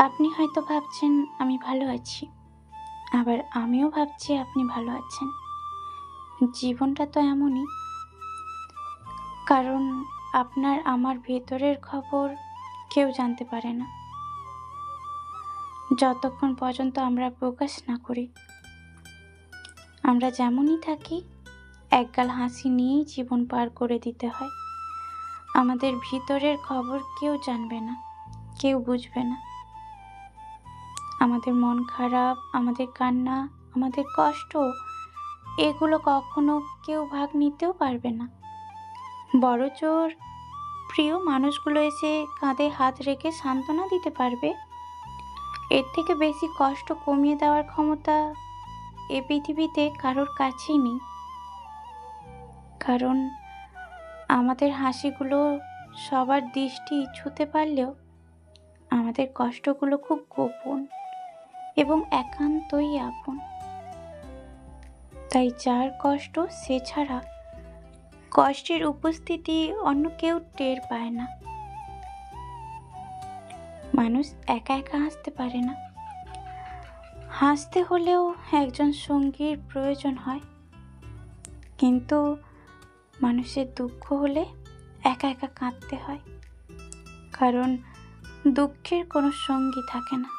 আপনি হয়তো ভাবছেন আমি ভালো আছি, আবার আমিও ভাবছি আপনি ভালো আছেন। জীবনটা তো এমনই। কারণ আপনার আমার ভেতরের খবর কেউ জানতে পারে না, যতক্ষণ পর্যন্ত আমরা প্রকাশ না করি। আমরা যেমনই থাকি, একগাল হাসি নিয়েই জীবন পার করে দিতে হয়। আমাদের ভিতরের খবর কেউ জানবে না, কেউ বুঝবে না। আমাদের মন খারাপ, আমাদের কান্না, আমাদের কষ্ট, এগুলো কখনো কেউ ভাগ নিতেও পারবে না। বড়জোর প্রিয় মানুষগুলো এসে কাঁধে হাত রেখে সান্ত্বনা দিতে পারবে। এর থেকে বেশি কষ্ট কমিয়ে দেওয়ার ক্ষমতা এ পৃথিবীতে কারোর কাছেই নেই। কারণ আমাদের হাসিগুলো সবার দৃষ্টি ছুঁতে পারলেও আমাদের কষ্টগুলো খুব গোপন এবং একান্তই আপন। তাই যার কষ্ট, সে ছাড়া কষ্টের উপস্থিতি অন্য কেউ টের পায় না। মানুষ একা একা হাসতে পারে না। হাসতে হলেও একজন সঙ্গীর প্রয়োজন হয়, কিন্তু মানুষের দুঃখ হলে একা একা কাঁদতে হয়, কারণ দুঃখের কোনো সঙ্গী থাকে না।